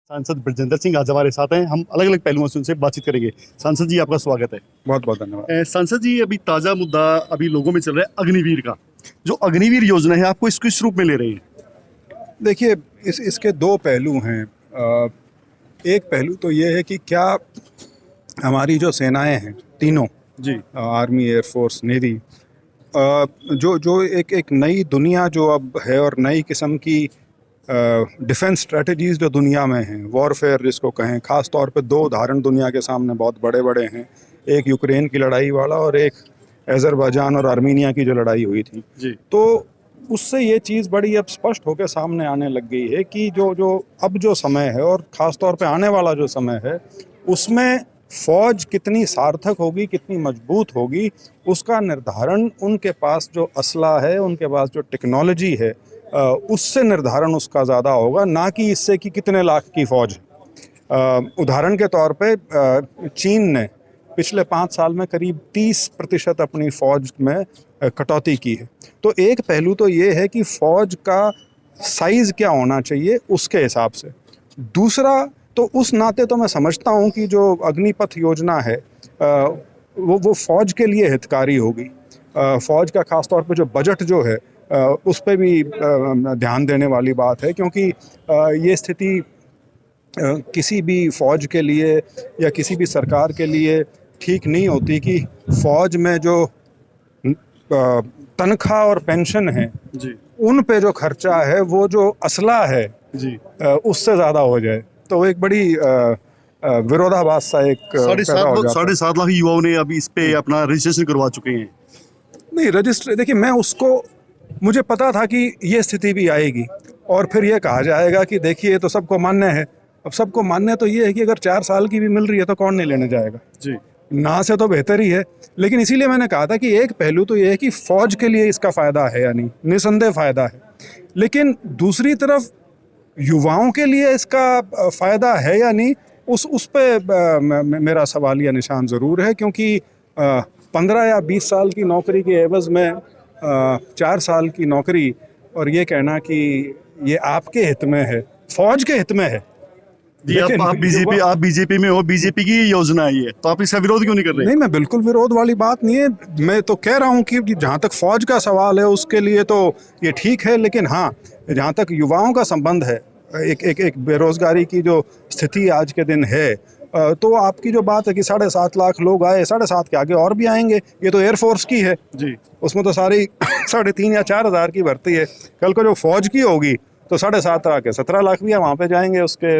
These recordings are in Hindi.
सांसद ब्रजेंद्र सिंह आज हमारे साथ हैं। हम अलग अलग पहलुओं से उनसे बातचीत करेंगे। सांसद जी, आपका स्वागत है। बहुत बहुत धन्यवाद। सांसद जी, अभी ताज़ा मुद्दा अभी लोगों में चल रहा है अग्निवीर का। जो अग्निवीर योजना है, आपको इसको किस रूप में ले रही है? देखिए, इसके दो पहलू हैं। एक पहलू तो ये है कि क्या हमारी जो सेनाएं हैं तीनों, जी आर्मी, एयरफोर्स, नेवी, जो जो एक नई दुनिया जो अब है और नई किस्म की डिफेंस स्ट्रेटजीज़ जो दुनिया में हैं, वॉरफेयर जिसको कहें, ख़ास तौर पे दो उदाहरण दुनिया के सामने बहुत बड़े बड़े हैं। एक यूक्रेन की लड़ाई वाला और एक अज़रबैजान और आर्मीनिया की जो लड़ाई हुई थी। जी तो उससे ये चीज़ बड़ी अब स्पष्ट होकर सामने आने लग गई है कि जो समय है और ख़ास तौर पे आने वाला जो समय है, उसमें फ़ौज कितनी सार्थक होगी, कितनी मजबूत होगी, उसका निर्धारण उनके पास जो असला है, उनके पास जो टेक्नोलॉजी है, उससे निर्धारण उसका ज़्यादा होगा, ना कि इससे कि कितने लाख की फ़ौज। उदाहरण के तौर पे चीन ने पिछले 5 साल में करीब 30% अपनी फ़ौज में कटौती की है। तो एक पहलू तो ये है कि फ़ौज का साइज़ क्या होना चाहिए उसके हिसाब से। दूसरा, तो उस नाते तो मैं समझता हूँ कि जो अग्निपथ योजना है वो फ़ौज के लिए हितकारी होगी। फ़ौज का ख़ास तौर पे जो बजट जो है उस पे भी ध्यान देने वाली बात है, क्योंकि ये स्थिति किसी भी फ़ौज के लिए या किसी भी सरकार के लिए ठीक नहीं होती कि फ़ौज में जो तनख्वाह और पेंशन है, जी उन पे जो खर्चा है वो जो असला है जी उससे ज़्यादा हो जाए, तो एक बड़ी विरोधाभास सा एक पैदा हो जाता है। 7.5 लाख युवाओं ने अभी इस पे अपना रजिस्ट्रेशन करवा चुके हैं। नहीं, रजिस्टर, देखिए, मुझे पता था कि ये स्थिति भी आएगी और फिर ये कहा जाएगा कि देखिए ये तो सबको मान्य है। अब सबको मान्य तो ये है कि अगर 4 साल की भी मिल रही है तो कौन नहीं लेने जाएगा। जी ना से तो बेहतर ही है। लेकिन इसीलिए मैंने कहा था कि एक पहलू तो ये है कि फ़ौज के लिए इसका फ़ायदा है या नहीं, निसंदेह फ़ायदा है। लेकिन दूसरी तरफ युवाओं के लिए इसका फ़ायदा है या नहीं, उस पे मेरा सवाल या निशान ज़रूर है, क्योंकि 15 या 20 साल की नौकरी के एवज़ में 4 साल की नौकरी, और ये कहना कि ये आपके हित में है, फ़ौज के हित में है। जी आप बीजेपी में हो, बीजेपी की योजना है ये, तो आप इसका विरोध क्यों नहीं कर रहे? नहीं, मैं बिल्कुल विरोध वाली बात नहीं है। मैं तो कह रहा हूँ कि जहाँ तक फ़ौज का सवाल है उसके लिए तो ये ठीक है, लेकिन हाँ, जहाँ तक युवाओं का संबंध है, एक बेरोज़गारी की जो स्थिति आज के दिन है, तो आपकी जो बात है कि 7.5 लाख लोग आए, 7.5 के आगे और भी आएंगे, ये तो एयरफोर्स की है। जी उसमें तो सारी 3.5 या 4 हज़ार की भर्ती है। कल को जो फ़ौज की होगी तो 7.5 लाख के 17 लाख भी वहाँ पे जाएंगे उसके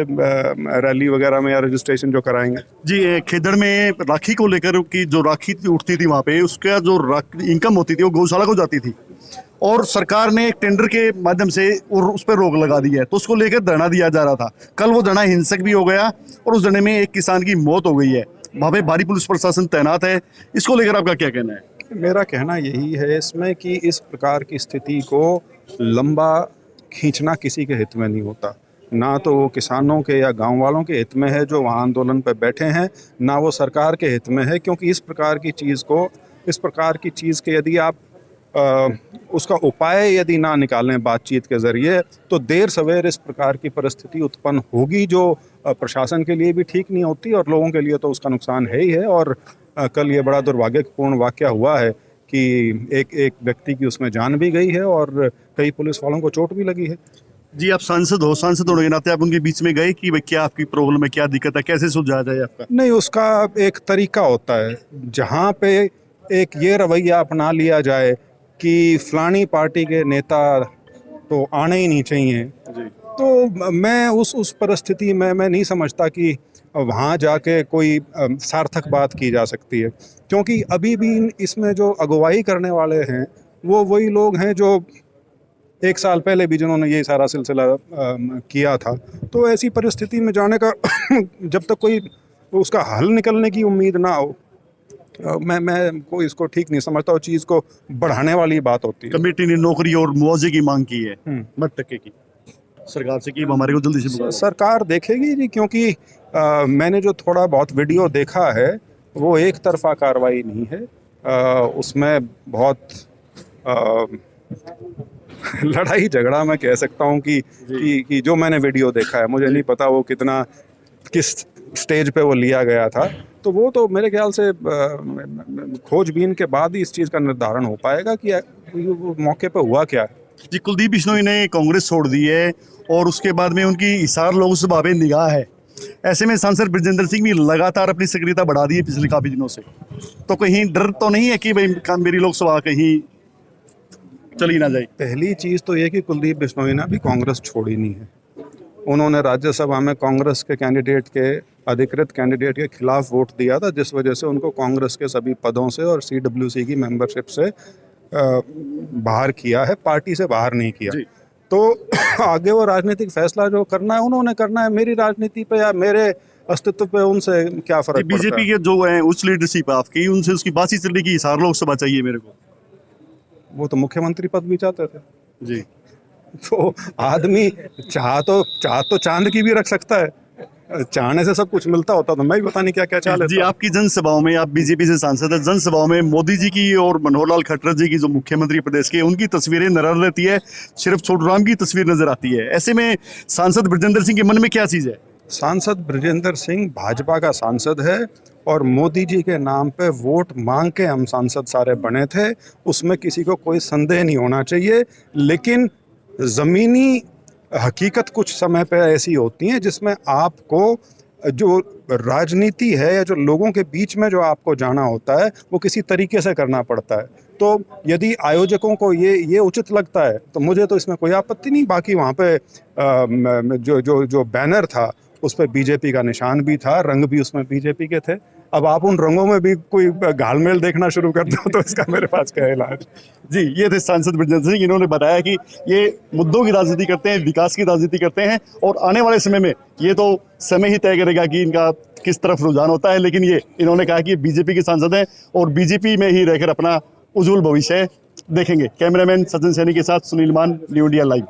रैली वगैरह में या रजिस्ट्रेशन जो कराएंगे। जी खेदड़ में राखी को लेकर की जो राखी उठती थी वहाँ पे, उसका जो इनकम होती थी वो गौशाला को जाती थी, और सरकार ने एक टेंडर के माध्यम से और उस पर रोक लगा दी है। तो उसको लेकर धरना दिया जा रहा था। कल वो धरना हिंसक भी हो गया और उस धरने में एक किसान की मौत हो गई है। वहाँ पे भारी पुलिस प्रशासन तैनात है। इसको लेकर आपका क्या कहना है? मेरा कहना यही है इसमें कि इस प्रकार की स्थिति को लंबा खींचना किसी के हित में नहीं होता। ना तो वो किसानों के या गांव वालों के हित में है जो वहाँ आंदोलन पर बैठे हैं, ना वो सरकार के हित में है, क्योंकि इस प्रकार की चीज़ के यदि आप उसका उपाय यदि ना निकालें बातचीत के ज़रिए, तो देर सवेर इस प्रकार की परिस्थिति उत्पन्न होगी जो प्रशासन के लिए भी ठीक नहीं होती और लोगों के लिए तो उसका नुकसान है ही है। और कल ये बड़ा दुर्भाग्यपूर्ण वाक़या हुआ है कि एक व्यक्ति की उसमें जान भी गई है और कई पुलिस वालों को चोट भी लगी है। जी आप सांसद हो, सांसद होने के नाते आप उनके बीच में गए कि भाई क्या आपकी प्रॉब्लम है, क्या दिक्कत है, कैसे सुलझाया जाए आपका? नहीं, उसका एक तरीका होता है। जहाँ पे एक ये रवैया अपना लिया जाए कि फलानी पार्टी के नेता तो आने ही नहीं चाहिए, जी तो मैं उस परिस्थिति में मैं नहीं समझता कि वहाँ जाके कोई सार्थक बात की जा सकती है, क्योंकि अभी भी इसमें जो अगुवाई करने वाले हैं वो वही लोग हैं जो 1 साल पहले भी जिन्होंने ये सारा सिलसिला किया था। तो ऐसी परिस्थिति में जाने का जब तक कोई उसका हल निकलने की उम्मीद ना हो, मैं कोई इसको ठीक नहीं समझता। और चीज़ को बढ़ाने वाली बात होती है। कमेटी ने नौकरी और मुआवजे की मांग की है 10% की सरकार से कि हमारे को जल्दी से सरकार देखेगी जी, क्योंकि मैंने जो थोड़ा बहुत वीडियो देखा है वो एक तरफा कार्रवाई नहीं है। उसमें बहुत लड़ाई झगड़ा मैं कह सकता हूँ कि जो मैंने वीडियो देखा है, मुझे नहीं पता वो कितना किस स्टेज पे वो लिया गया था, तो वो तो मेरे ख्याल से खोजबीन के बाद ही इस चीज़ का निर्धारण हो पाएगा कि वो मौके पे हुआ क्या है। जी, कुलदीप बिश्नोई ने कांग्रेस छोड़ दी है और उसके बाद में उनकी हिसार लोकसभा पे निगाह है। ऐसे में सांसद ब्रजेंद्र सिंह भी लगातार अपनी सक्रियता बढ़ा दी है पिछले काफी दिनों से, तो कहीं डर तो नहीं है कि भाई मेरी लोकसभा कहीं चली ना जाए? पहली चीज़ तो ये कि कुलदीप बिश्नोई ने अभी कांग्रेस छोड़ी नहीं है। उन्होंने राज्यसभा में कांग्रेस के कैंडिडेट के अधिकृत कैंडिडेट के खिलाफ वोट दिया था, जिस वजह से उनको कांग्रेस के सभी पदों से और CWC की मेंबरशिप से बाहर किया है, पार्टी से बाहर नहीं किया। तो आगे वो राजनीतिक फैसला जो करना है उन्होंने करना है। मेरी राजनीति पे या मेरे अस्तित्व पे उनसे क्या फर्क पड़ता है? बीजेपी के जो है उच्च लीडरशिप आपकी, उनसे उसकी बात ही चल रही कि हिसार लोकसभा चाहिए मेरे को। वो तो मुख्यमंत्री पद भी चाहते थे जी, तो आदमी चाह तो चांद की भी रख सकता है, चाहने से सब कुछ मिलता होता तो मैं भी पता नहीं क्या क्या चाह लेता। जी, आपकी जनसभाओं में, आप बीजेपी से सांसद है, जनसभाओं में मोदी जी की और मनोहर लाल खट्टर जी की जो मुख्यमंत्री प्रदेश के, उनकी तस्वीरें नजर रहती है, सिर्फ छोटूराम की तस्वीर नजर आती है। ऐसे में सांसद ब्रजेंद्र सिंह के मन में क्या चीज है? सांसद ब्रजेंद्र सिंह भाजपा का सांसद है और मोदी जी के नाम पे वोट मांग के हम सांसद सारे बने थे, उसमें किसी को कोई संदेह नहीं होना चाहिए। लेकिन ज़मीनी हकीकत कुछ समय पे ऐसी होती हैं जिसमें आपको जो राजनीति है या जो लोगों के बीच में जो आपको जाना होता है वो किसी तरीके से करना पड़ता है। तो यदि आयोजकों को ये उचित लगता है तो मुझे तो इसमें कोई आपत्ति नहीं। बाकी वहाँ पे जो बैनर था उस पर बीजेपी का निशान भी था, रंग भी उसमें बीजेपी के थे। अब आप उन रंगों में भी कोई घालमेल देखना शुरू कर दो तो इसका मेरे पास क्या इलाज। जी, ये थे सांसद ब्रजेंद्र सिंह। इन्होंने बताया कि ये मुद्दों की राजनीति करते हैं, विकास की राजनीति करते हैं और आने वाले समय में ये तो समय ही तय करेगा कि इनका किस तरफ रुझान होता है। लेकिन ये इन्होंने कहा कि बीजेपी के सांसद हैं और बीजेपी में ही रहकर अपना उज्जवल भविष्य देखेंगे। कैमरामैन सचिन सैनी के साथ सुनील मान, न्यू इंडिया लाइव।